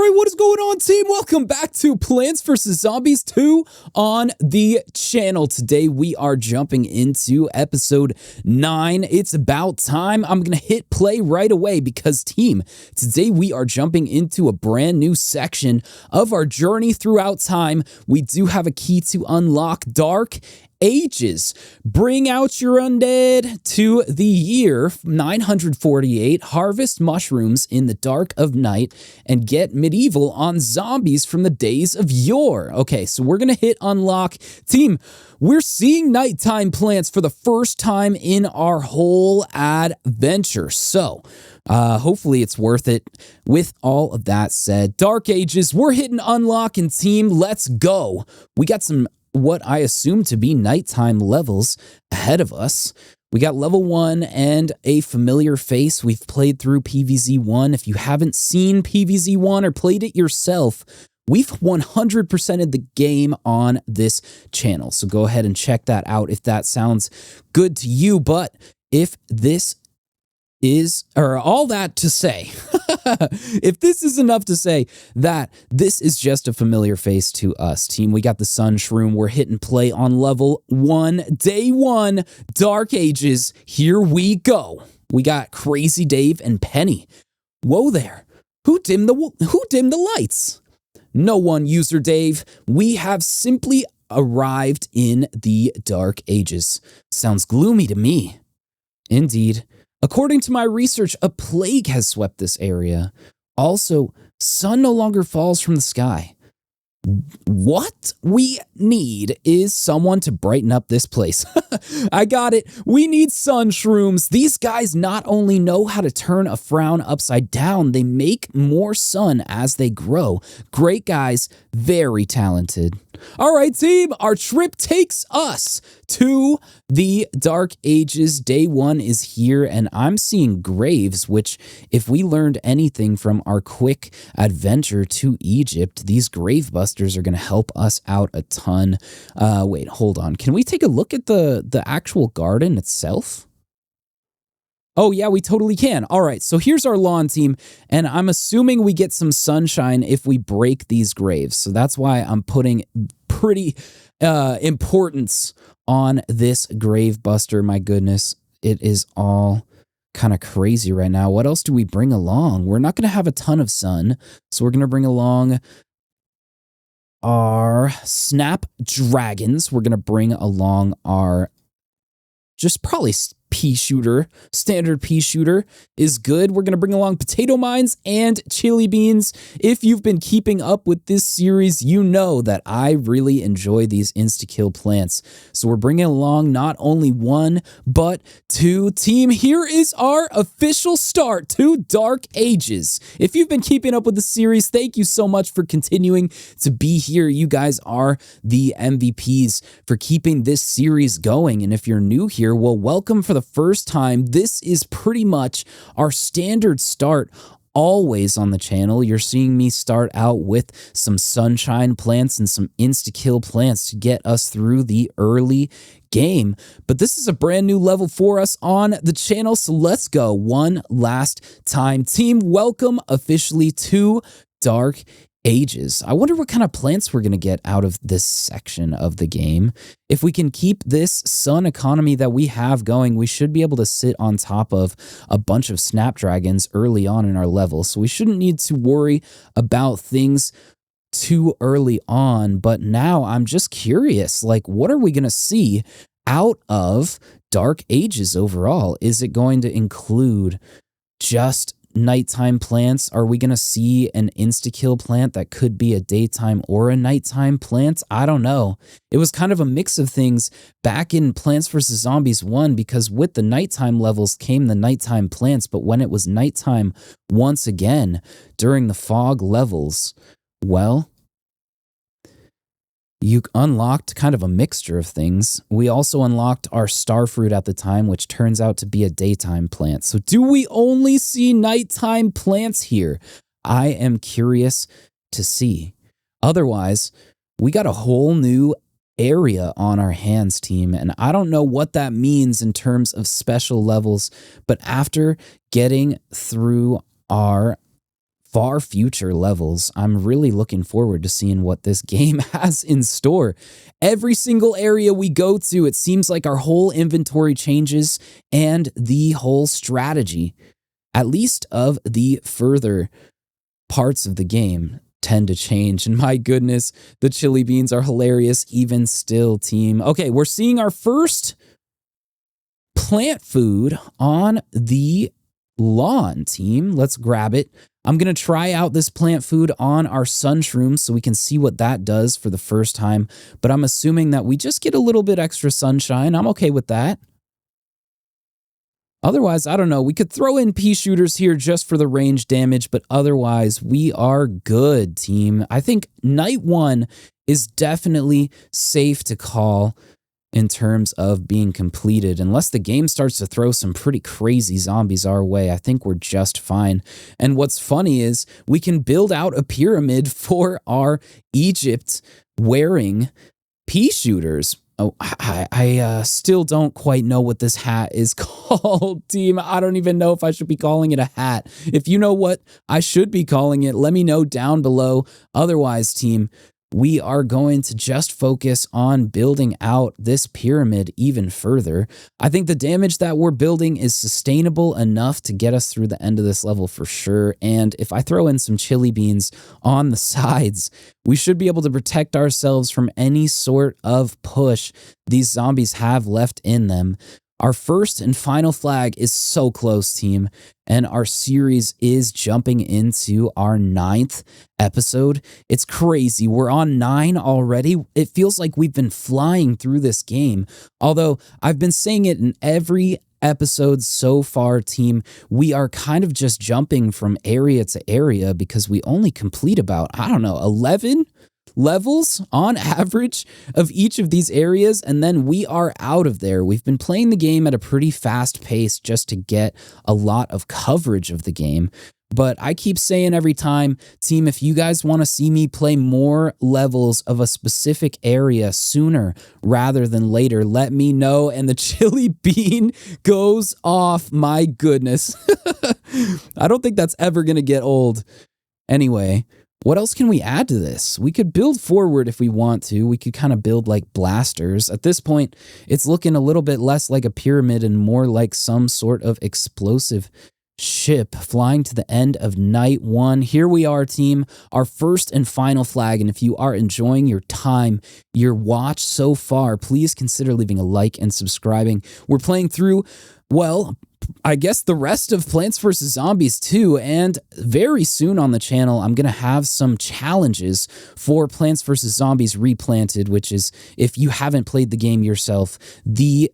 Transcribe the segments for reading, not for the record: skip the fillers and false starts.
Alright, what is going on, team? Welcome back to Plants vs. Zombies 2 on the channel. Today we are jumping into episode 9. It's about time. I'm gonna hit play right away because, team, today we are jumping into a brand new section of our journey throughout time. We do have a key to unlock Dark Ages. Bring out your undead to the year 948, harvest mushrooms in the dark of night, and get medieval on zombies from the days of yore. Okay, so we're gonna hit unlock. Team, we're seeing nighttime plants for the first time in our whole adventure, so hopefully it's worth it. With all of that said, Dark Ages, we're hitting unlock, and team, let's go. We got some what I assume to be nighttime levels ahead of us. We got level 1 and a familiar face. We've played through PvZ1. If you haven't seen PvZ1 or played it yourself, we've 100%ed the game on this channel. So go ahead and check that out if that sounds good to you. But if this is, or all that to say, if this is enough to say that this is just a familiar face to us, team, we got the Sun Shroom. We're hitting play on level 1, day 1, Dark Ages. Here we go. We got Crazy Dave and Penny. Whoa there. Who dimmed the lights? No one, User Dave. We have simply arrived in the Dark Ages. Sounds gloomy to me. Indeed. According to my research, a plague has swept this area. Also, sun no longer falls from the sky. What we need is someone to brighten up this place. I got it. We need Sun Shrooms. These guys not only know how to turn a frown upside down, they make more sun as they grow. Great guys, very talented. All right, team, our trip takes us to the Dark Ages. Day 1 is here, and I'm seeing graves, which, if we learned anything from our quick adventure to Egypt, these grave busters are going to help us out a ton. Wait, hold on. Can we take a look at the actual garden itself? Oh, yeah, we totally can. All right, so here's our lawn, team, and I'm assuming we get some sunshine if we break these graves. So that's why I'm putting pretty importance on this grave buster. My goodness, it is all kind of crazy right now. What else do we bring along? We're not going to have a ton of sun, so we're going to bring along our snap dragons. We're going to bring along our just probably pea shooter. Standard pea shooter is good. We're going to bring along potato mines and chili beans. If you've been keeping up with this series, you know that I really enjoy these insta-kill plants. So we're bringing along not only 1, but 2. Team, here is our official start to Dark Ages. If you've been keeping up with the series, thank you so much for continuing to be here. You guys are the MVPs for keeping this series going. And if you're new here, well, welcome for the first time. This is pretty much our standard start always on the channel. You're seeing me start out with some sunshine plants and some insta-kill plants to get us through the early game. But this is a brand new level for us on the channel, so let's go one last time. Team, welcome officially to Dark Ages. I wonder what kind of plants we're going to get out of this section of the game. If we can keep this sun economy that we have going, we should be able to sit on top of a bunch of snapdragons early on in our level. So we shouldn't need to worry about things too early on. But now I'm just curious, like, what are we going to see out of Dark Ages overall? Is it going to include just nighttime plants? Are we going to see an insta-kill plant that could be a daytime or a nighttime plant? I don't know. It was kind of a mix of things back in Plants vs. Zombies 1, because with the nighttime levels came the nighttime plants, but when it was nighttime once again during the fog levels, well, you unlocked kind of a mixture of things. We also unlocked our starfruit at the time, which turns out to be a daytime plant. So do we only see nighttime plants here? I am curious to see. Otherwise, we got a whole new area on our hands, team, and I don't know what that means in terms of special levels, but after getting through our far future levels. I'm really looking forward to seeing what this game has in store. Every single area we go to, it seems like our whole inventory changes and the whole strategy, at least of the further parts of the game, tend to change. And my goodness, the chili beans are hilarious even still, team. Okay, we're seeing our first plant food on the lawn, team. Let's grab it. I'm going to try out this plant food on our sunshroom so we can see what that does for the first time. But I'm assuming that we just get a little bit extra sunshine. I'm okay with that. Otherwise, I don't know. We could throw in pea shooters here just for the range damage, but otherwise, we are good, team. I think night 1 is definitely safe to call in terms of being completed. Unless the game starts to throw some pretty crazy zombies our way, I think we're just fine. And what's funny is we can build out a pyramid for our Egypt wearing pea shooters. Oh, I still don't quite know what this hat is called, team. I don't even know if I should be calling it a hat. If you know what I should be calling it, let me know down below. Otherwise, team, we are going to just focus on building out this pyramid even further. I think the damage that we're building is sustainable enough to get us through the end of this level for sure. And if I throw in some chili beans on the sides, we should be able to protect ourselves from any sort of push these zombies have left in them. Our first and final flag is so close, team, and our series is jumping into our 9th episode. It's crazy. We're on 9 already. It feels like we've been flying through this game, although I've been saying it in every episode so far, team. We are kind of just jumping from area to area because we only complete about, I don't know, 11 levels on average of each of these areas, and then we are out of there. We've been playing the game at a pretty fast pace just to get a lot of coverage of the game. But I keep saying every time, team, if you guys want to see me play more levels of a specific area sooner rather than later, let me know. And the chili bean goes off. My goodness. I don't think that's ever going to get old. Anyway, what else can we add to this? We could build forward if we want to. We could kind of build like blasters. At this point, it's looking a little bit less like a pyramid and more like some sort of explosive ship flying to the end of night 1. Here we are, team, our first and final flag. And if you are enjoying your time, your watch so far, please consider leaving a like and subscribing. We're playing through, well, I guess the rest of Plants vs. Zombies 2, and very soon on the channel, I'm going to have some challenges for Plants vs. Zombies Replanted, which is, if you haven't played the game yourself, the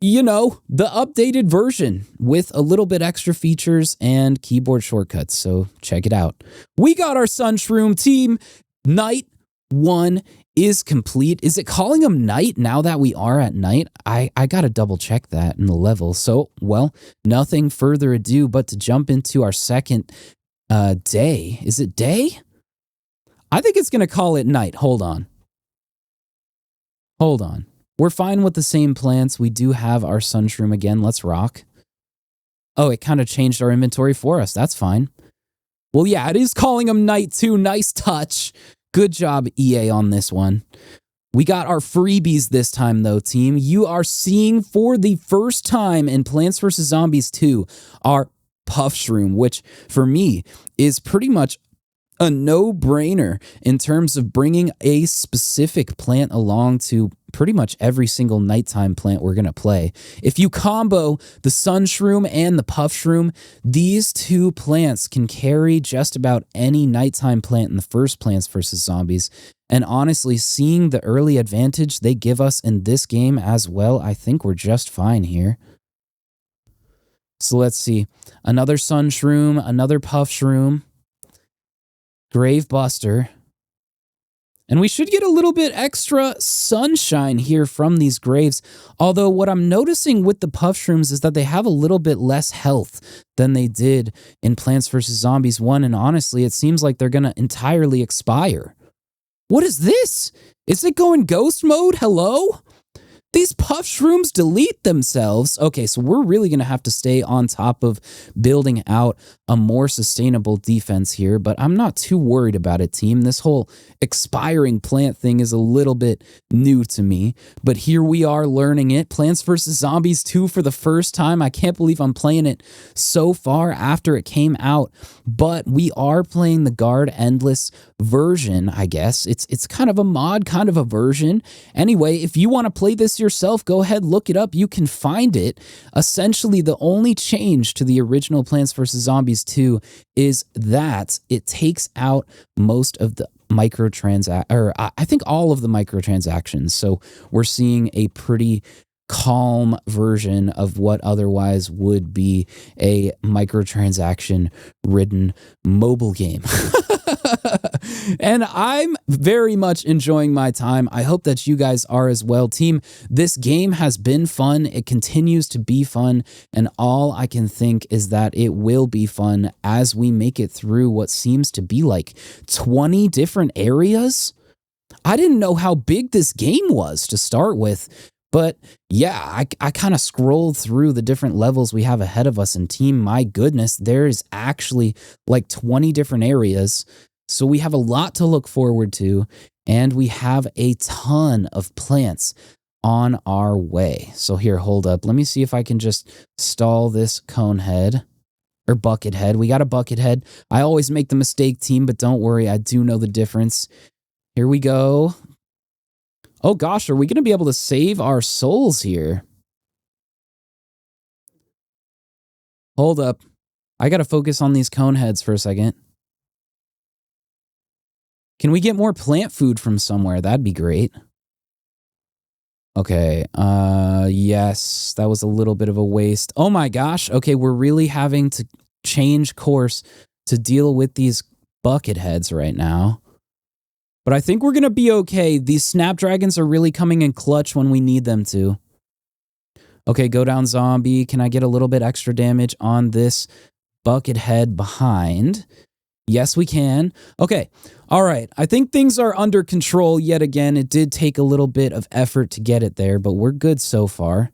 updated version with a little bit extra features and keyboard shortcuts, so check it out. We got our Sunshroom, team. Night 1 is complete. Is it calling them night now that we are at night? I gotta double check that in the level. So, well, nothing further ado but to jump into our second day. Is it day? I think it's gonna call it night. Hold on. We're fine with the same plants. We do have our Sunshroom again. Let's rock. Oh, it kind of changed our inventory for us. That's fine. Well, yeah, it is calling them night too. Nice touch. Good job, EA, on this one. We got our freebies this time, though, team. You are seeing for the first time in Plants vs. Zombies 2 our Puff Shroom, which for me is pretty much a no-brainer in terms of bringing a specific plant along to pretty much every single nighttime plant we're going to play. If you combo the Sunshroom and the Puff Shroom, these two plants can carry just about any nighttime plant in the first Plants vs. Zombies. And honestly, seeing the early advantage they give us in this game as well, I think we're just fine here. So let's see. Another Sunshroom, another Puff Shroom, Grave Buster. And we should get a little bit extra sunshine here from these graves. Although what I'm noticing with the Puff Shrooms is that they have a little bit less health than they did in Plants vs. Zombies 1. And honestly, it seems like they're going to entirely expire. What is this? Is it going ghost mode? Hello? These puff shrooms delete themselves. Okay, so we're really going to have to stay on top of building out a more sustainable defense here, but I'm not too worried about it, team. This whole expiring plant thing is a little bit new to me, but here we are learning it. Plants vs. Zombies 2 for the first time. I can't believe I'm playing it so far after it came out, but we are playing the Guard Endless version, I guess. It's kind of a mod, kind of a version. Anyway, if you want to play this yourself, go ahead, look it up. You can find it. Essentially, the only change to the original Plants vs. Zombies 2 is that it takes out most of the I think all of the microtransactions. So we're seeing a pretty calm version of what otherwise would be a microtransaction ridden mobile game. And I'm very much enjoying my time. I hope that you guys are as well, team. This game has been fun. It continues to be fun. And all I can think is that it will be fun as we make it through what seems to be like 20 different areas. I didn't know how big this game was to start with. But yeah, I kind of scrolled through the different levels we have ahead of us, and team, my goodness, there is actually like 20 different areas. So we have a lot to look forward to, and we have a ton of plants on our way. So here, hold up. Let me see if I can just stall this cone head or bucket head. We got a bucket head. I always make the mistake, team, but don't worry. I do know the difference. Here we go. Oh gosh, are we going to be able to save our souls here? Hold up. I got to focus on these cone heads for a second. Can we get more plant food from somewhere? That'd be great. Okay, yes, that was a little bit of a waste. Oh my gosh, okay, we're really having to change course to deal with these bucket heads right now. But I think we're going to be okay. These snapdragons are really coming in clutch when we need them to. Okay, go down, zombie. Can I get a little bit extra damage on this bucket head behind? Yes, we can. Okay, all right. I think things are under control yet again. It did take a little bit of effort to get it there, but we're good so far.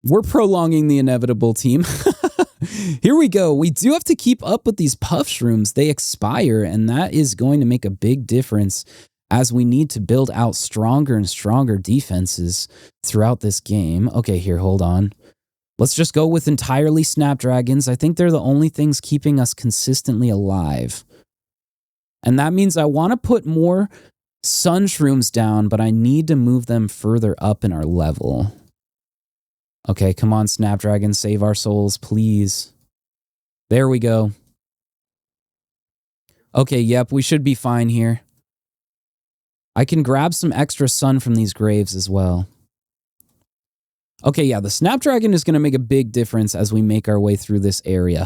We're prolonging the inevitable, team. Here we go. We do have to keep up with these puff shrooms. They expire, and that is going to make a big difference as we need to build out stronger and stronger defenses throughout this game. Okay, here, hold on. Let's just go with entirely snapdragons. I think they're the only things keeping us consistently alive. And that means I want to put more sun shrooms down, but I need to move them further up in our level. Okay, come on, Snapdragon, save our souls, please. There we go. Okay, yep, we should be fine here. I can grab some extra sun from these graves as well. Okay, yeah, the Snapdragon is going to make a big difference as we make our way through this area.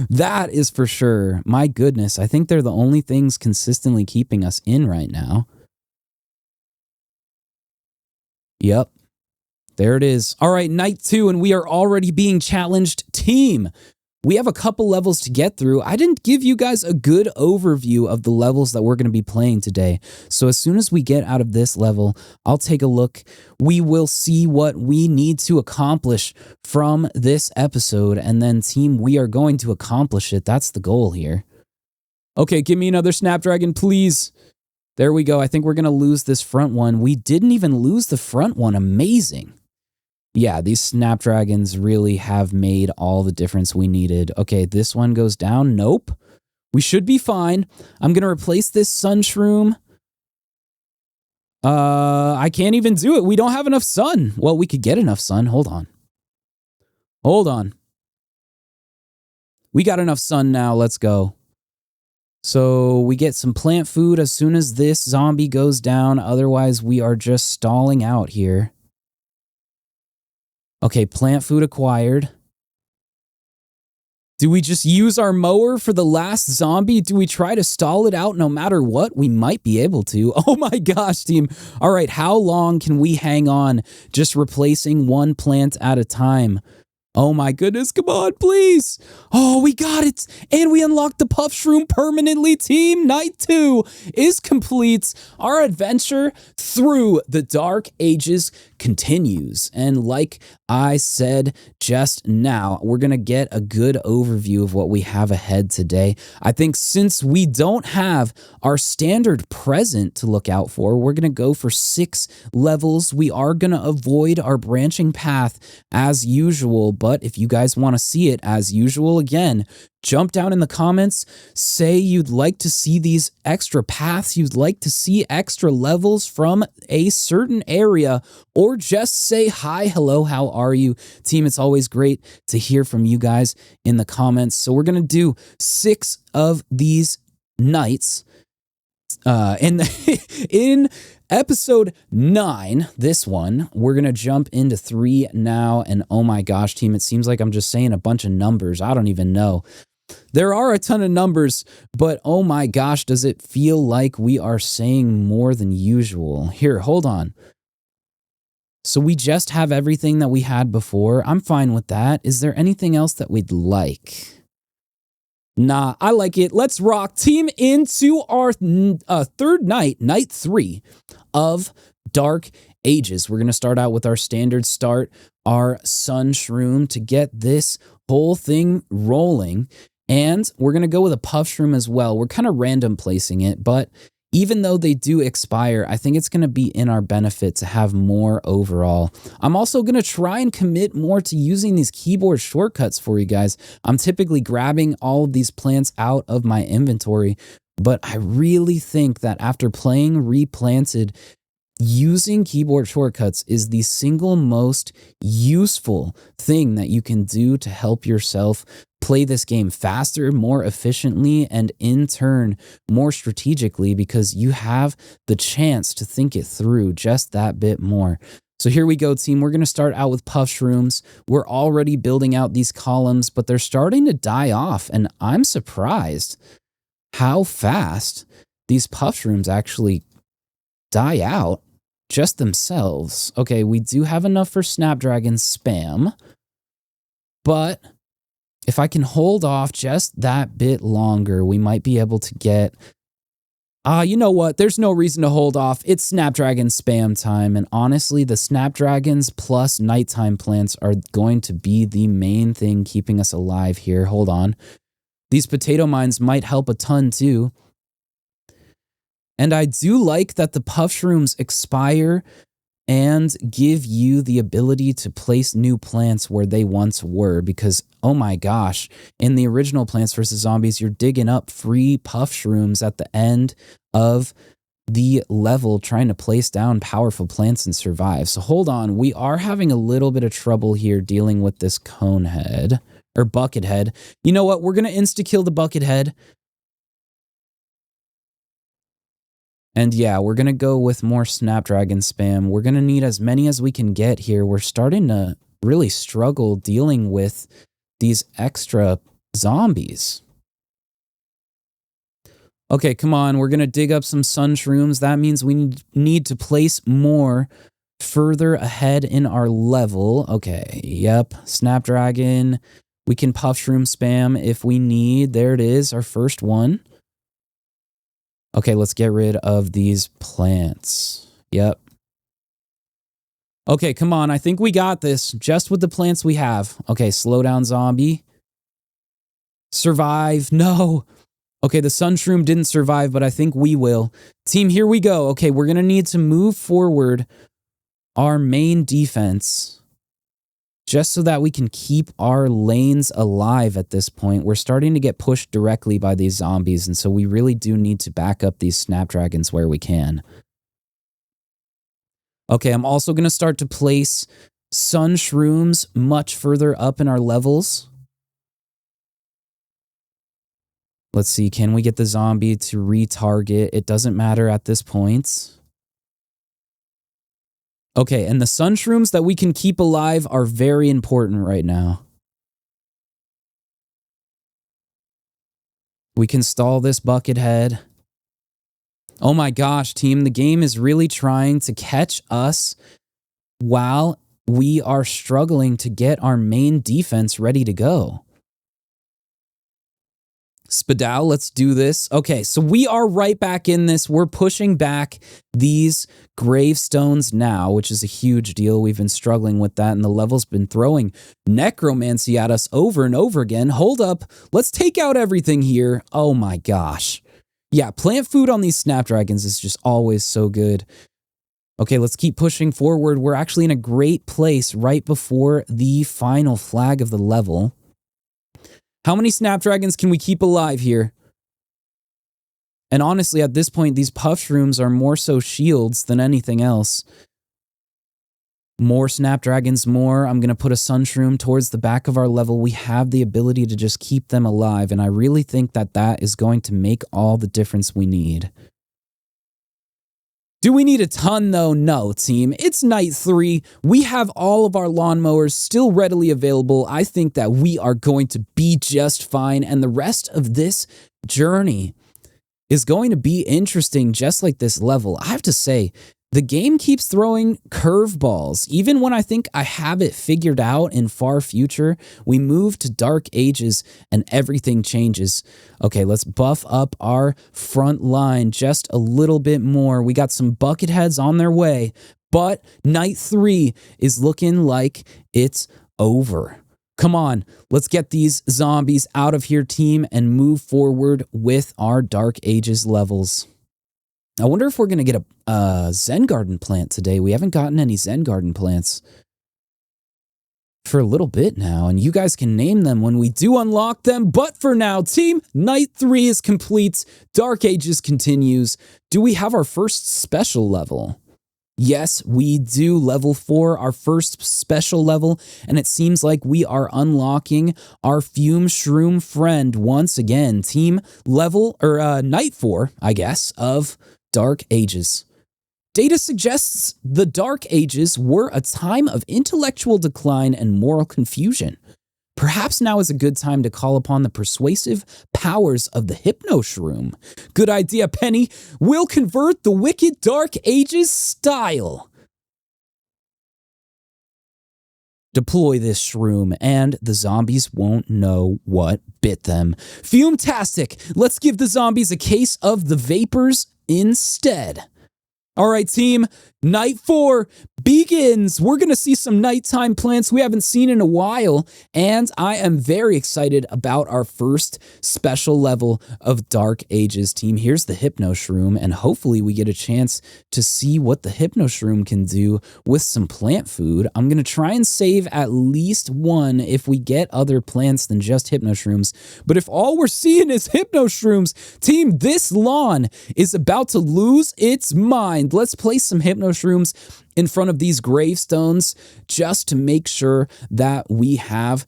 That is for sure. My goodness, I think they're the only things consistently keeping us in right now. Yep. There it is. All right, night 2, and we are already being challenged. Team, we have a couple levels to get through. I didn't give you guys a good overview of the levels that we're going to be playing today. So as soon as we get out of this level, I'll take a look. We will see what we need to accomplish from this episode. And then, team, we are going to accomplish it. That's the goal here. Okay, give me another Snapdragon, please. There we go. I think we're going to lose this front one. We didn't even lose the front one. Amazing. Yeah, these Snapdragons really have made all the difference we needed. Okay, this one goes down. Nope. We should be fine. I'm going to replace this sun shroom. I can't even do it. We don't have enough sun. Well, we could get enough sun. Hold on. Hold on. We got enough sun now. Let's go. So we get some plant food as soon as this zombie goes down. Otherwise, we are just stalling out here. Okay, plant food acquired. Do we just use our mower for the last zombie? Do we try to stall it out no matter what? We might be able to. Oh my gosh, team. All right, how long can we hang on just replacing one plant at a time? Oh my goodness, come on, please. Oh, we got it. And we unlocked the Puff Shroom permanently, team. Night 2 is complete. Our adventure through the Dark Ages continues. And like I said just now, we're going to get a good overview of what we have ahead today. I think since we don't have our standard present to look out for, we're going to go for 6 levels. We are going to avoid our branching path as usual, but if you guys want to see it as usual again, jump down in the comments, say you'd like to see these extra paths, you'd like to see extra levels from a certain area, or just say hi, hello, how are you? Team, it's always great to hear from you guys in the comments. So we're going to do 6 of these nights. In episode 9, this one, we're going to jump into 3 now. And oh my gosh, team, it seems like I'm just saying a bunch of numbers. I don't even know. There are a ton of numbers, but oh my gosh, does it feel like we are saying more than usual? Here, hold on. So we just have everything that we had before. I'm fine with that. Is there anything else that we'd like? Nah, I like it. Let's rock, team, into our third night, night 3 of Dark Ages. We're going to start out with our standard start, our Sun Shroom, to get this whole thing rolling. And we're going to go with a Puff Shroom as well. We're kind of random placing it, but even though they do expire, I think it's going to be in our benefit to have more overall. I'm also going to try and commit more to using these keyboard shortcuts for you guys. I'm typically grabbing all of these plants out of my inventory, but I really think that after playing Replanted, using keyboard shortcuts is the single most useful thing that you can do to help yourself play this game faster, more efficiently, and in turn, more strategically, because you have the chance to think it through just that bit more. So here we go, team. We're going to start out with Puff Shrooms. We're already building out these columns, but they're starting to die off, and I'm surprised how fast these Puff Shrooms actually die out just themselves. Okay, we do have enough for Snapdragon spam, but if I can hold off just that bit longer, we might be able to get... you know what? There's no reason to hold off. It's Snapdragon spam time, and honestly, the Snapdragons plus nighttime plants are going to be the main thing keeping us alive here. Hold on. These potato mines might help a ton too. And I do like that the Puff Shrooms expire and give you the ability to place new plants where they once were, because, oh my gosh, in the original Plants vs. Zombies, you're digging up free Puff Shrooms at the end of the level trying to place down powerful plants and survive. So hold on, we are having a little bit of trouble here dealing with this cone head, or bucket head. You know what, we're going to insta-kill the bucket head. And yeah, we're going to go with more Snapdragon spam. We're going to need as many as we can get here. We're starting to really struggle dealing with these extra zombies. Okay, come on. We're going to dig up some Sun Shrooms. That means we need to place more further ahead in our level. Okay, yep. Snapdragon. We can Puff Shroom spam if we need. There it is, our first one. Okay, let's get rid of these plants. Yep. Okay, come on. I think we got this just with the plants we have. Okay, slow down, zombie. Survive. No. Okay, the Sun Shroom didn't survive, but I think we will. Team, here we go. Okay, we're going to need to move forward our main defense just so that we can keep our lanes alive at this point. We're starting to get pushed directly by these zombies, and so we really do need to back up these Snapdragons where we can. Okay, I'm also going to start to place Sun Shrooms much further up in our levels. Let's see, can we get the zombie to retarget? It doesn't matter at this point. Okay, and the Sun Shrooms that we can keep alive are very important right now. We can stall this bucket head. Oh my gosh, team, the game is really trying to catch us while we are struggling to get our main defense ready to go. Spadal, let's do this. Okay, so we are right back in this. We're pushing back these gravestones now, which is a huge deal. We've been struggling with that, and the level's been throwing necromancy at us over and over again. Hold up. Let's take out everything here. Oh my gosh. Yeah, plant food on these snapdragons is just always so good. Okay, let's keep pushing forward. We're actually in a great place right before the final flag of the level. How many snapdragons can we keep alive here? And honestly, at this point, these puff shrooms are more so shields than anything else. More snapdragons, more. I'm going to put a sun shroom towards the back of our level. We have the ability to just keep them alive, and I really think that that is going to make all the difference we need. Do we need a ton though? No, team. It's night 3. We have all of our lawnmowers still readily available. I think that we are going to be just fine, and the rest of this journey is going to be interesting just like this level. I have to say, the game keeps throwing curveballs. Even when I think I have it figured out in far future, we move to Dark Ages and everything changes. Okay, let's buff up our front line just a little bit more. We got some bucket heads on their way, but night 3 is looking like it's over. Come on, let's get these zombies out of here, team, and move forward with our Dark Ages levels. I wonder if we're going to get a Zen Garden plant today. We haven't gotten any Zen Garden plants for a little bit now, and you guys can name them when we do unlock them. But for now, team, night 3 is complete. Dark Ages continues. Do we have our first special level? Yes, we do. Level 4, our first special level, and it seems like we are unlocking our Fume Shroom friend once again. Team level, or night 4, I guess, of Dark Ages. Data suggests the Dark Ages were a time of intellectual decline and moral confusion. Perhaps now is a good time to call upon the persuasive powers of the Hypno Shroom. Good idea, Penny. We'll convert the wicked Dark Ages style. Deploy this shroom, and the zombies won't know what bit them. Fume-tastic! Let's give the zombies a case of the vapors instead. All right, team, night 4 begins. We're going to see some nighttime plants we haven't seen in a while, and I am very excited about our first special level of Dark Ages, team. Here's the Hypno Shroom, and hopefully we get a chance to see what the Hypno Shroom can do with some plant food. I'm going to try and save at least one if we get other plants than just Hypno Shrooms, but if all we're seeing is Hypno Shrooms, team, this lawn is about to lose its mind. Let's place some Hypno Shrooms in front of these gravestones just to make sure that we have,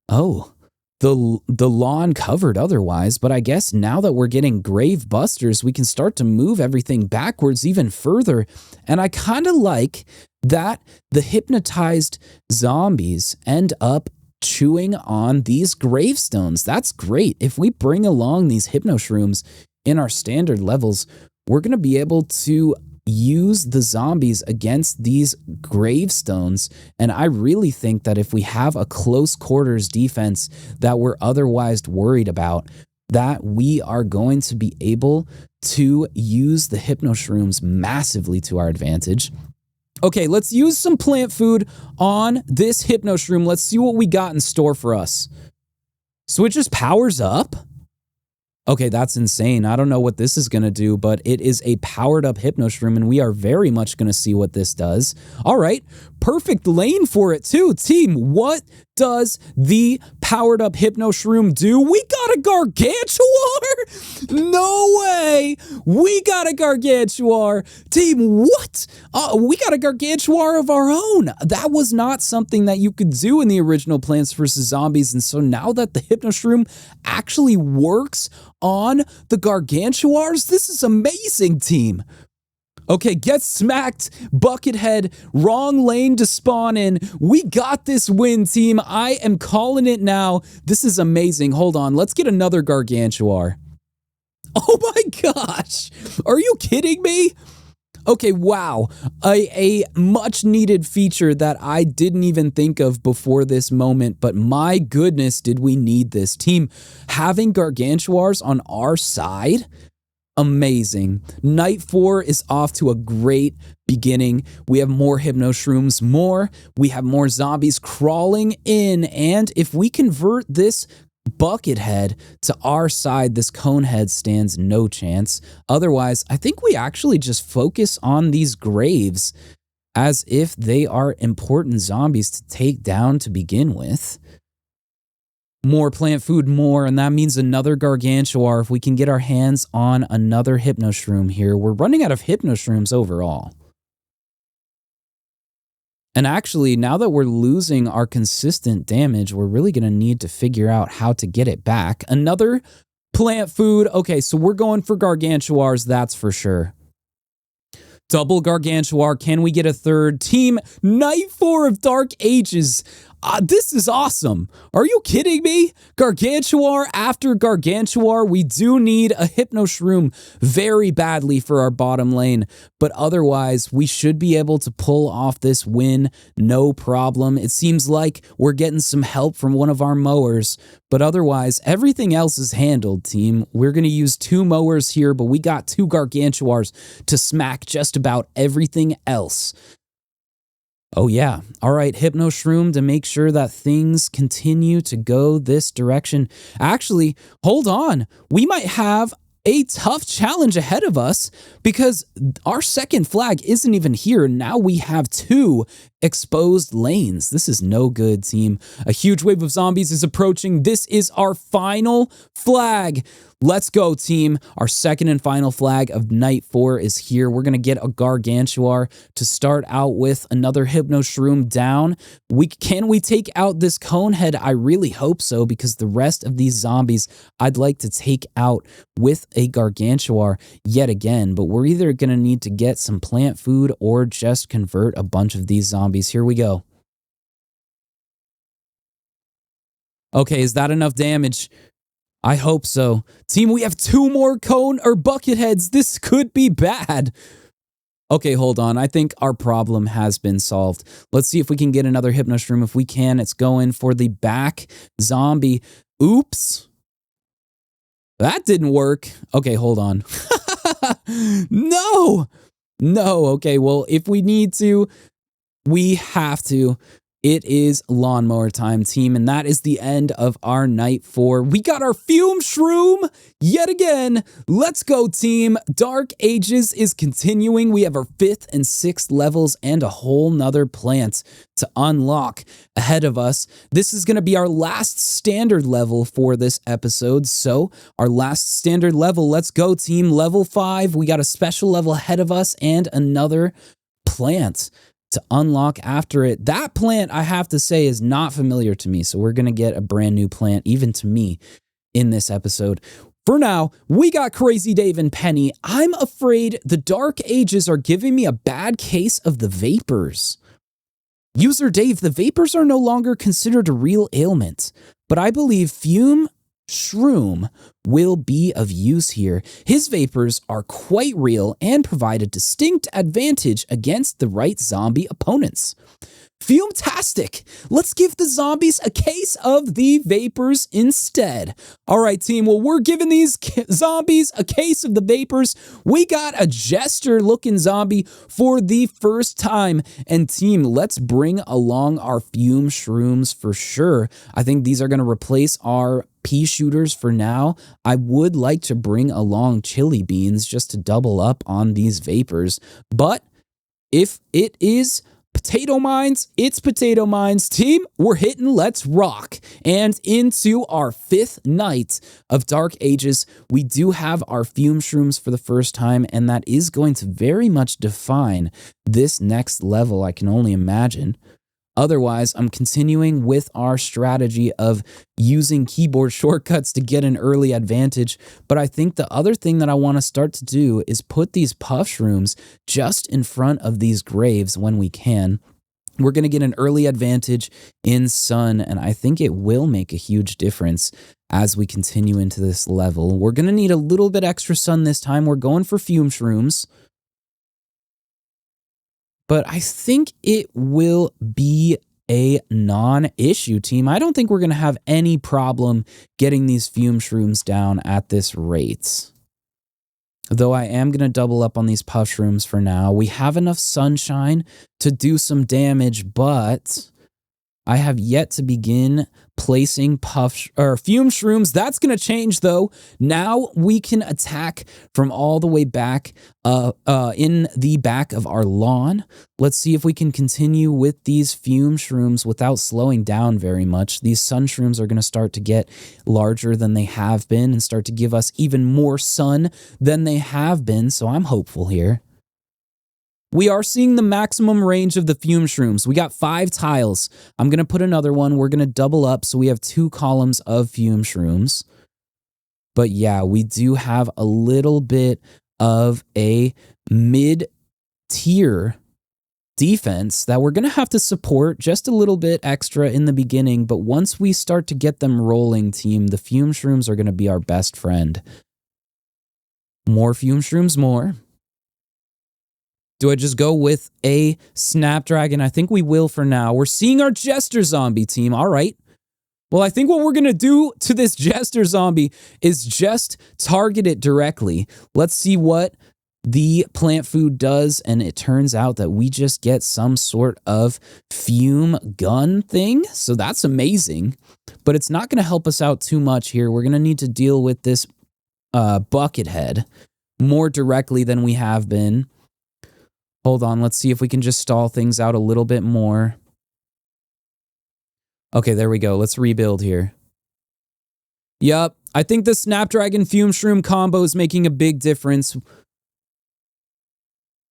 the lawn covered otherwise. But I guess now that we're getting grave busters, we can start to move everything backwards even further. And I kind of like that the hypnotized zombies end up chewing on these gravestones. That's great. If we bring along these Hypno Shrooms in our standard levels, we're going to be able to use the zombies against these gravestones, and I really think that if we have a close quarters defense that we're otherwise worried about, that we are going to be able to use the Hypno Shrooms massively to our advantage. Okay, let's use some plant food on this Hypno Shroom. Let's see what we got in store for us. Switches powers up? Okay, that's insane. I don't know what this is going to do, but it is a powered up Hypno Shroom, and we are very much going to see what this does. All right, perfect lane for it too. Team, what does the powered up Hypno Shroom do? We got a Gargantuar? No way! We got a Gargantuar. Team, what? We got a Gargantuar of our own. That was not something that you could do in the original Plants vs. Zombies, and so now that the Hypno Shroom actually works on the Gargantuars, this is amazing, team. Okay, get smacked, Buckethead, wrong lane to spawn in. We got this win, team. I am calling it now. This is amazing. Hold on, let's get another Gargantuar. Oh my gosh, are you kidding me? Okay, wow. A much needed feature that I didn't even think of before this moment, but my goodness, did we need this. Team, having Gargantuars on our side, amazing. Night 4 is off to a great beginning. We have more Hypnoshrooms, we have more zombies crawling in, and if we convert this Buckethead to our side, this Conehead stands no chance. Otherwise, I think we actually just focus on these graves as if they are important zombies to take down to begin with. More plant food, and that means another Gargantuar. If we can get our hands on another Hypnoshroom here, we're running out of Hypnoshrooms overall. And actually, now that we're losing our consistent damage, we're really going to need to figure out how to get it back. Another plant food. Okay, so we're going for Gargantuars, that's for sure. Double Gargantuar. Can we get a third? Team, Night 4 of Dark Ages. This is awesome. Are you kidding me? Gargantuar after Gargantuar. We do need a Hypnoshroom very badly for our bottom lane, but otherwise we should be able to pull off this win no problem. It seems like we're getting some help from one of our mowers, but otherwise everything else is handled, team. We're going to use 2 mowers here, but we got 2 Gargantuars to smack just about everything else. Oh yeah. All right, Hypnoshroom to make sure that things continue to go this direction. Actually, hold on. We might have a tough challenge ahead of us because our second flag isn't even here. Now we have 2 exposed lanes. This is no good, team. A huge wave of zombies is approaching. This is our final flag. Let's go, team. Our second and final flag of Night 4 is here. We're going to get a Gargantuar to start out with. Another Hypnoshroom down. Can we take out this Conehead? I really hope so, because the rest of these zombies I'd like to take out with a Gargantuar yet again. But we're either going to need to get some plant food or just convert a bunch of these zombies. Here we go. Okay, is that enough damage? I hope so. Team, we have 2 more Bucketheads. This could be bad. Okay, hold on. I think our problem has been solved. Let's see if we can get another Hypnoshroom. If we can, it's going for the back zombie. Oops. That didn't work. Okay, hold on. No. Okay, well, if we need to, we have to. It is lawnmower time, team, and that is the end of our Night 4. We got our Fume Shroom yet again. Let's go, team. Dark Ages is continuing. We have our 5th and 6th levels and a whole nother plant to unlock ahead of us. This is going to be our last standard level for this episode. So our last standard level, let's go, team. Level 5. We got a special level ahead of us and another plant to unlock after it. That plant, I have to say, is not familiar to me, so we're going to get a brand new plant, even to me, in this episode. For now, we got Crazy Dave and Penny. I'm afraid the Dark Ages are giving me a bad case of the vapors. User Dave, the vapors are no longer considered a real ailment, but I believe Fume Shroom will be of use here. His vapors are quite real and provide a distinct advantage against the right zombie opponents. Fumetastic! Let's give the zombies a case of the vapors instead. All right, team, well, we're giving these zombies a case of the vapors. We got a jester-looking zombie for the first time. And team, let's bring along our Fume Shrooms for sure. I think these are going to replace our pea shooters for now. I would like to bring along chili beans just to double up on these vapors. But if it is potato mines, it's potato mines, team. We're hitting let's rock. And into our 5th night of Dark Ages, we do have our Fume Shrooms for the first time, and that is going to very much define this next level, I can only imagine. Otherwise, I'm continuing with our strategy of using keyboard shortcuts to get an early advantage. But I think the other thing that I want to start to do is put these puff shrooms just in front of these graves when we can. We're going to get an early advantage in sun, and I think it will make a huge difference as we continue into this level. We're going to need a little bit extra sun this time. We're going for Fume Shrooms. but I think it will be a non-issue, team. I don't think we're going to have any problem getting these fume shrooms down at this rate. Though I am going to double up on these puff shrooms for now. We have enough sunshine to do some damage, but I have yet to begin placing fume shrooms. That's going to change, though. Now we can attack from all the way back in the back of our lawn. Let's see if we can continue with these fume shrooms without slowing down very much. These sun shrooms are going to start to get larger than they have been and start to give us even more sun than they have been, so I'm hopeful here. We are seeing the maximum range of the fume shrooms. We got 5 tiles. I'm going to put another one. We're going to double up, so we have 2 columns of fume shrooms. But yeah, we do have a little bit of a mid-tier defense that we're going to have to support just a little bit extra in the beginning. But once we start to get them rolling, team, the fume shrooms are going to be our best friend. More fume shrooms, more. Do I just go with a Snapdragon? I think we will for now. We're seeing our Jester Zombie, team. All right. Well, I think what we're going to do to this Jester Zombie is just target it directly. Let's see what the plant food does, and it turns out that we just get some sort of fume gun thing. So that's amazing, but it's not going to help us out too much here. We're going to need to deal with this bucket head more directly than we have been. Hold on, let's see if we can just stall things out a little bit more. Okay, there we go. Let's rebuild here. Yup, I think the Snapdragon Fume Shroom combo is making a big difference.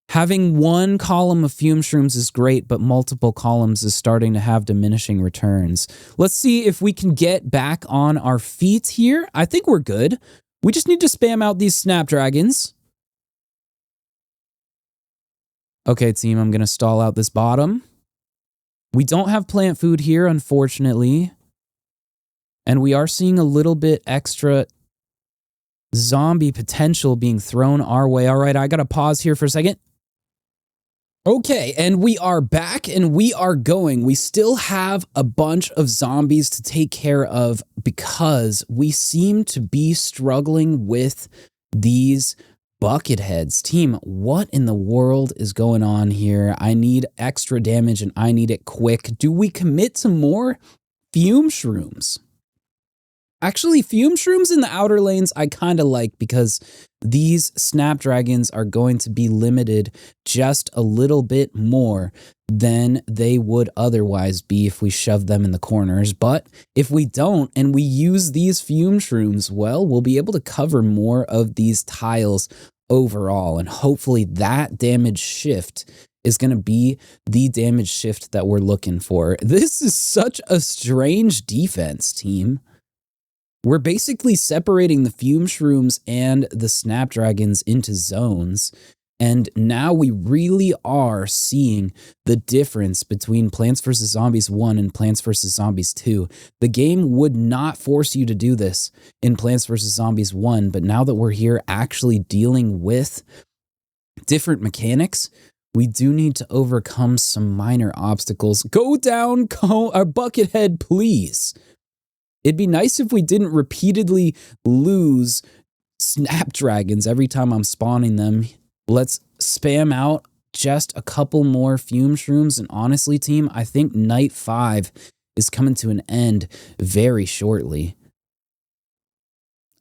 Having one column of Fume Shrooms is great, but multiple columns is starting to have diminishing returns. Let's see if we can get back on our feet here. I think we're good. We just need to spam out these Snapdragons. Okay, team, I'm going to stall out this bottom. We don't have plant food here, unfortunately. And we are seeing a little bit extra zombie potential being thrown our way. All right, I got to pause here for a second. Okay, and we are back and we are going. We still have a bunch of zombies to take care of because we seem to be struggling with these bucket heads. Team, what in the world is going on here? I need extra damage and I need it quick. Do we commit to more fume shrooms? Actually, fume shrooms in the outer lanes I kind of like because these Snapdragons are going to be limited just a little bit more than they would otherwise be if we shove them in the corners. But if we don't and we use these fume shrooms, well, we'll be able to cover more of these tiles overall. And hopefully that damage shift is going to be the damage shift that we're looking for. This is such a strange defense, team. We're basically separating the fume shrooms and the Snapdragons into zones, and now we really are seeing the difference between Plants vs. Zombies 1 and Plants vs. Zombies 2. The game would not force you to do this in Plants vs. Zombies 1, but now that we're here actually dealing with different mechanics, we do need to overcome some minor obstacles. Go down, Buckethead, please. It'd be nice if we didn't repeatedly lose Snapdragons every time I'm spawning them. Let's spam out just a couple more fume shrooms. And honestly, team, I think Night 5 is coming to an end very shortly.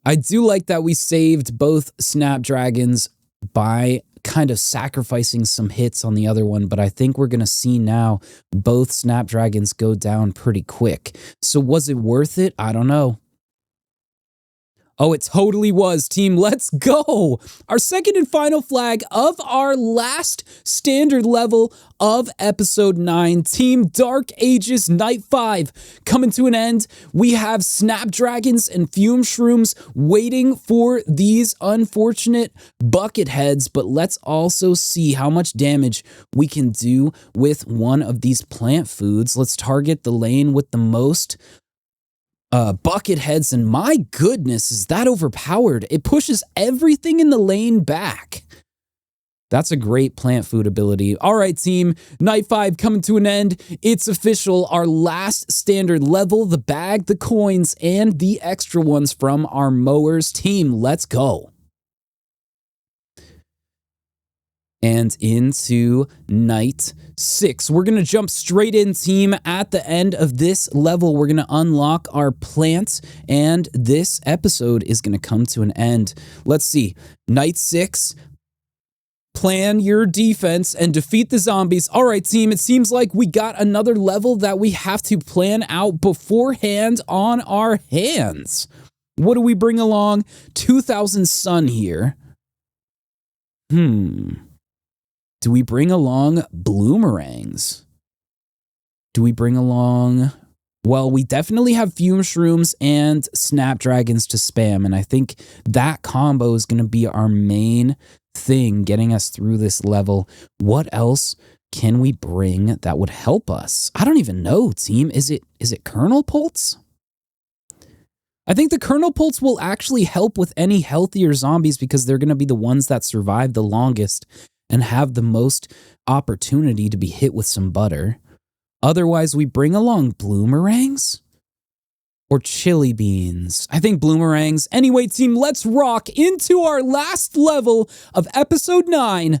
I do like that we saved both Snapdragons by kind of sacrificing some hits on the other one, but I think we're going to see now both Snapdragons go down pretty quick. So was it worth it? I don't know. Oh, it totally was, team. Let's go. Our second and final flag of our last standard level of episode 9. Team Dark Ages Night 5 coming to an end. We have Snapdragons and Fume Shrooms waiting for these unfortunate bucket heads, but let's also see how much damage we can do with one of these plant foods. Let's target the lane with the most bucket heads, and my goodness, is that overpowered. It pushes everything in the lane back. That's a great plant food ability. All right, team. Night 5 coming to an end. It's official. Our last standard level, the bag, the coins, and the extra ones from our mowers. Team, let's go. And into night 6. We're going to jump straight in, team. At the end of this level, we're going to unlock our plants, and this episode is going to come to an end. Let's see. Night 6. Plan your defense and defeat the zombies. All right, team, it seems like we got another level that we have to plan out beforehand on our hands. What do we bring along? 2,000 sun here. Do we bring along bloomerangs? Do we bring along... Well, we definitely have fume shrooms and snapdragons to spam, and I think that combo is going to be our main thing getting us through this level. What else can we bring that would help us? I don't even know, team. Is it Kernel Pulse? I think the Kernel Pulse will actually help with any healthier zombies because they're going to be the ones that survive the longest and have the most opportunity to be hit with some butter. Otherwise, we bring along bloomerangs or chili beans. I think bloomerangs. Anyway, team, let's rock into our last level of episode 9.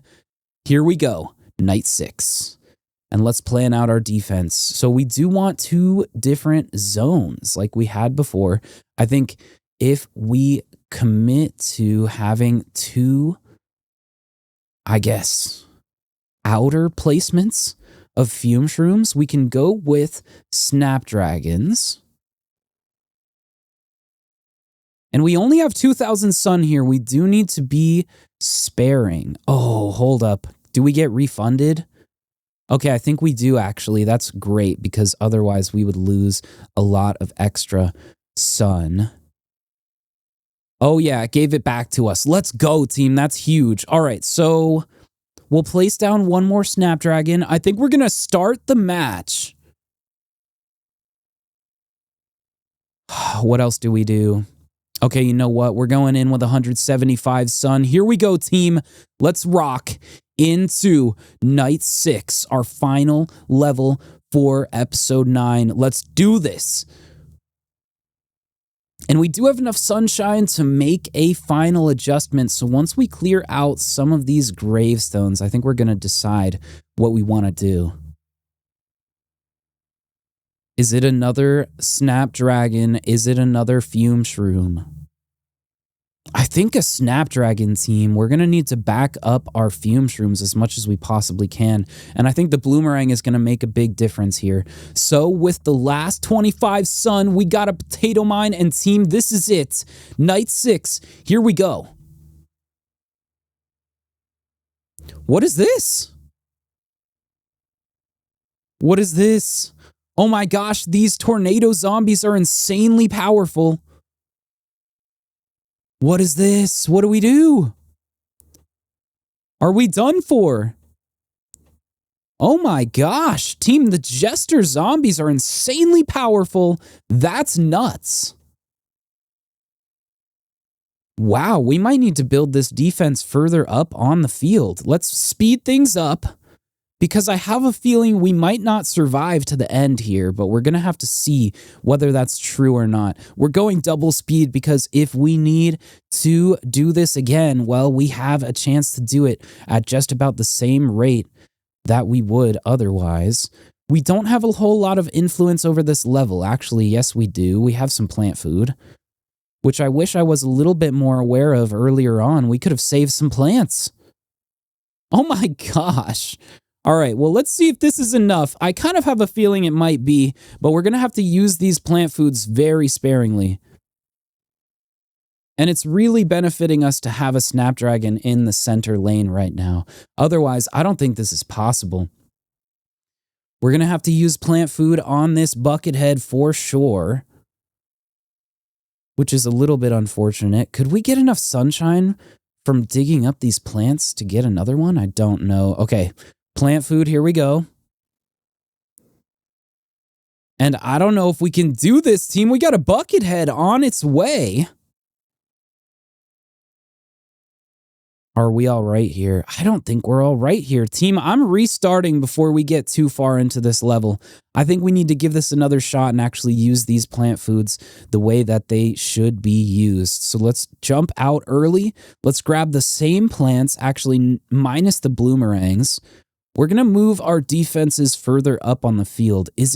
Here we go, night 6. And let's plan out our defense. So we do want 2 different zones like we had before. I think if we commit to having 2, I guess, outer placements of fume shrooms, we can go with snapdragons. And we only have 2,000 sun here. We do need to be sparing. Oh, hold up. Do we get refunded? Okay, I think we do actually. That's great because otherwise we would lose a lot of extra sun. Oh yeah, it gave it back to us. Let's go, team. That's huge. All right, so we'll place down 1 more snapdragon. I think we're going to start the match. What else do we do? Okay, you know what? We're going in with 175 sun. Here we go, team. Let's rock into night 6, our final level for episode 9. Let's do this. And we do have enough sunshine to make a final adjustment. So once we clear out some of these gravestones, I think we're going to decide what we want to do. Is it another snapdragon? Is it another fume shroom? I think a snapdragon, team. We're going to need to back up our fume shrooms as much as we possibly can. And I think the bloomerang is going to make a big difference here. So with the last 25 sun, we got a potato mine, and team, this is it. Night 6. Here we go. What is this? What is this? Oh my gosh, these tornado zombies are insanely powerful. What is this? What do we do? Are we done for? Oh my gosh, team, the Jester zombies are insanely powerful. That's nuts. Wow, we might need to build this defense further up on the field. Let's speed things up, because I have a feeling we might not survive to the end here, but we're going to have to see whether that's true or not. We're going double speed because if we need to do this again, well, we have a chance to do it at just about the same rate that we would otherwise. We don't have a whole lot of influence over this level. Actually, yes, we do. We have some plant food, which I wish I was a little bit more aware of earlier on. We could have saved some plants. Oh my gosh. All right, well, let's see if this is enough. I kind of have a feeling it might be, but we're going to have to use these plant foods very sparingly. And it's really benefiting us to have a snapdragon in the center lane right now. Otherwise, I don't think this is possible. We're going to have to use plant food on this bucket head for sure, which is a little bit unfortunate. Could we get enough sunshine from digging up these plants to get another one? I don't know. Okay. Plant food, here we go. And I don't know if we can do this, team. We got a bucket head on its way. Are we all right here? I don't think we're all right here. Team, I'm restarting before we get too far into this level. I think we need to give this another shot and actually use these plant foods the way that they should be used. So let's jump out early. Let's grab the same plants, actually minus the bloomerangs. We're going to move our defenses further up on the field. Is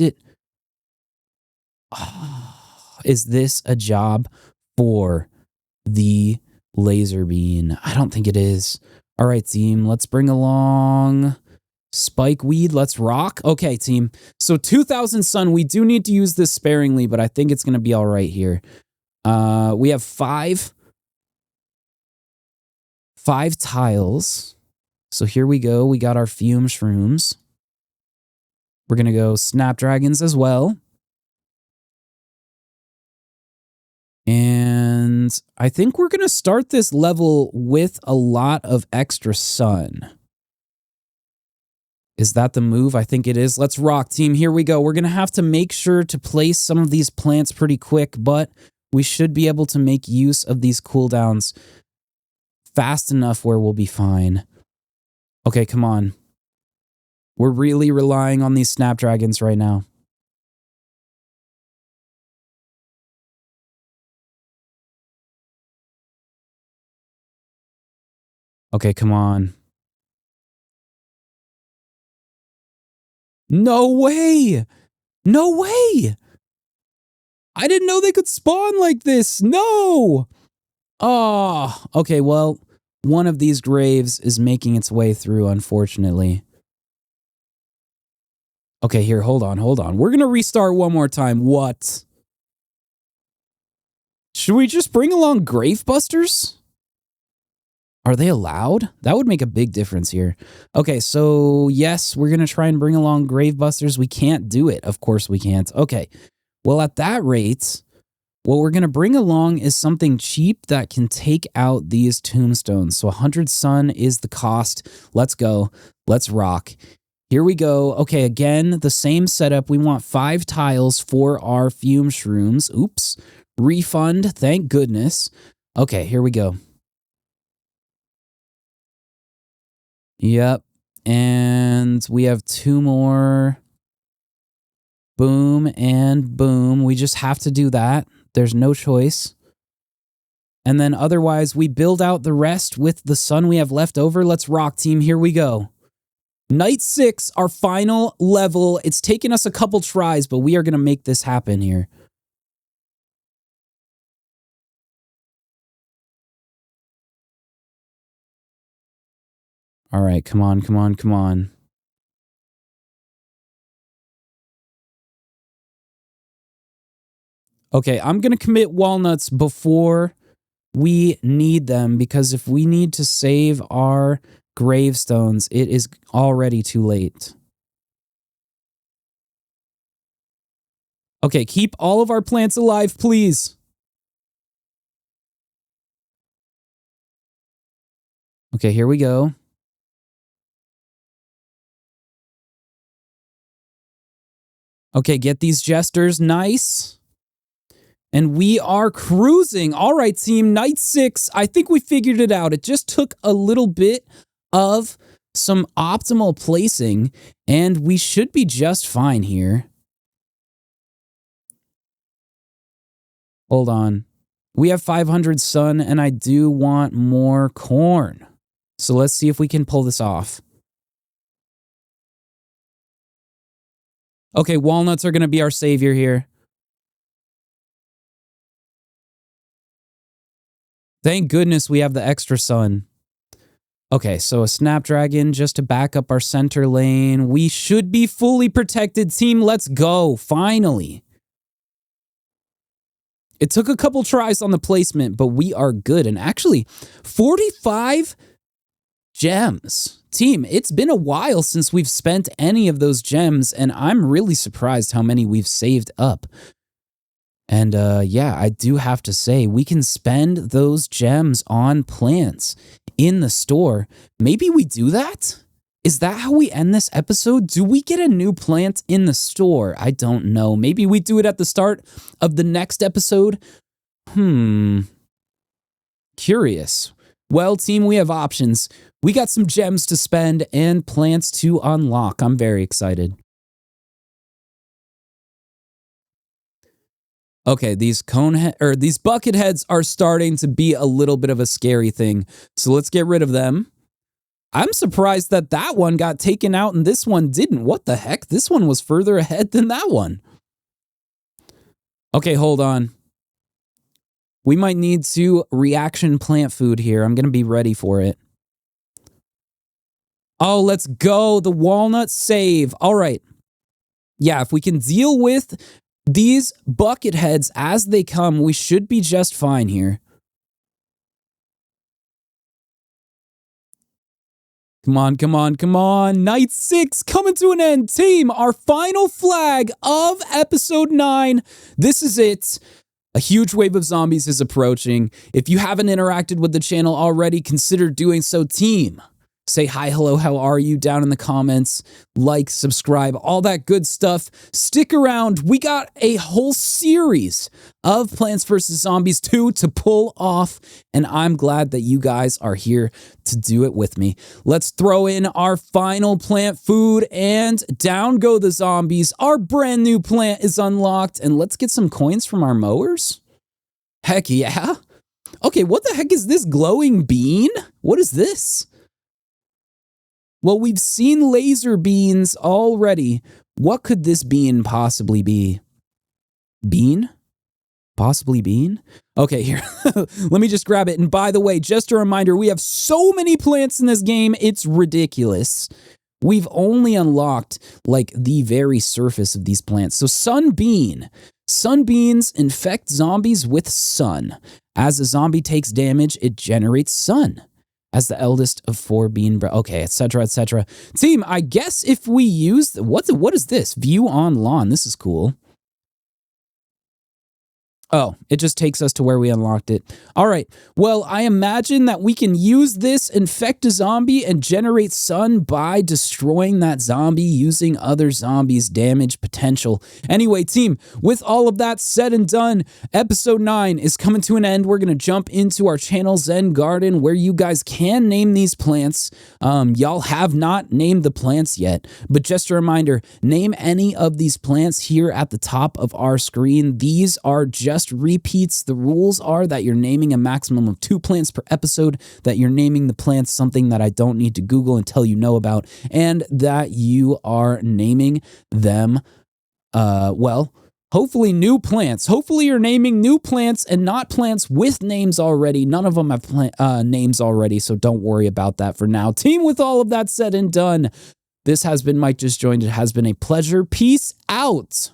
this a job for the laser bean? I don't think it is. All right, team, let's bring along spike weed. Let's rock. Okay, team. So 2000 sun, we do need to use this sparingly, but I think it's going to be all right here. We have five tiles. So here we go. We got our fume shrooms. We're going to go snapdragons as well. And I think we're going to start this level with a lot of extra sun. Is that the move? I think it is. Let's rock, team. Here we go. We're going to have to make sure to place some of these plants pretty quick, but we should be able to make use of these cooldowns fast enough where we'll be fine. Okay, come on. We're really relying on these snapdragons right now. Okay, come on. No way! No way! I didn't know they could spawn like this. No! Oh, okay, well, one of these graves is making its way through, unfortunately. Okay, here, hold on. We're going to restart one more time. What? Should we just bring along Gravebusters? Are they allowed? That would make a big difference here. Okay, so yes, we're going to try and bring along Gravebusters. We can't do it. Of course we can't. Okay, well, at that rate, what we're going to bring along is something cheap that can take out these tombstones. So 100 sun is the cost. Let's go. Let's rock. Here we go. Okay, again, the same setup. We want 5 tiles for our fume shrooms. Oops. Refund. Thank goodness. Okay, here we go. Yep. And we have 2 more. Boom and boom. We just have to do that. There's no choice. And then otherwise, we build out the rest with the sun we have left over. Let's rock, team. Here we go. Night 6, our final level. It's taken us a couple tries, but we are going to make this happen here. All right, come on, come on, come on. Okay, I'm going to commit walnuts before we need them, because if we need to save our gravestones, it is already too late. Okay, keep all of our plants alive, please. Okay, here we go. Okay, get these jesters. Nice. And we are cruising. All right, team. Night 6. I think we figured it out. It just took a little bit of some optimal placing, and we should be just fine here. Hold on. We have 500 sun, and I do want more corn. So let's see if we can pull this off. Okay, walnuts are going to be our savior here. Thank goodness we have the extra sun. Okay, so a snapdragon just to back up our center lane. We should be fully protected, team. Let's go. Finally. It took a couple tries on the placement, but we are good. And actually, 45 gems. Team, it's been a while since we've spent any of those gems, and I'm really surprised how many we've saved up. And yeah, I do have to say, we can spend those gems on plants in the store. Maybe we do that? Is that how we end this episode? Do we get a new plant in the store? I don't know. Maybe we do it at the start of the next episode? Curious. Well, team, we have options. We got some gems to spend and plants to unlock. I'm very excited. Okay, these these bucket heads are starting to be a little bit of a scary thing. So let's get rid of them. I'm surprised that that one got taken out and this one didn't. What the heck? This one was further ahead than that one. Okay, hold on. We might need to reaction plant food here. I'm going to be ready for it. Oh, let's go. The walnut save. All right. Yeah, if we can deal with these bucket heads as they come, we should be just fine here. Come on, come on, come on. Night 6 coming to an end. Team, our final flag of episode 9. This is it. A huge wave of zombies is approaching. If you haven't interacted with the channel already, consider doing so, team. Say hi, hello, how are you down in the comments. Like, subscribe, all that good stuff. Stick around. We got a whole series of Plants vs. Zombies 2 to pull off, and I'm glad that you guys are here to do it with me. Let's throw in our final plant food, and down go the zombies. Our brand new plant is unlocked, and let's get some coins from our mowers. Heck yeah. Okay, what the heck is this glowing bean? What is this? Well, we've seen laser beans already. What could this bean possibly be? Bean? Possibly bean? Okay, here. Let me just grab it. And by the way, just a reminder, we have so many plants in this game, it's ridiculous. We've only unlocked, like, the very surface of these plants. So Sunbean. Sunbeans infect zombies with sun. As a zombie takes damage, it generates sun. As the eldest of 4 bean okay, etc., etc. Team, I guess if we use what is this? View on lawn. This is cool. Oh, it just takes us to where we unlocked it. All right. Well, I imagine that we can use this, infect a zombie, and generate sun by destroying that zombie using other zombies' damage potential. Anyway, team, with all of that said and done, episode 9 is coming to an end. We're going to jump into our channel Zen Garden where you guys can name these plants. Y'all have not named the plants yet, but just a reminder, name any of these plants here at the top of our screen. These are just repeats. The rules are that you're naming a maximum of 2 plants per episode, that you're naming the plants something that I don't need to Google until you know about, and that you are naming them, well, hopefully new plants. Hopefully you're naming new plants and not plants with names already. None of them have names already, so don't worry about that for now. Team, with all of that said and done, this has been Mike Just Joined. It has been a pleasure. Peace out.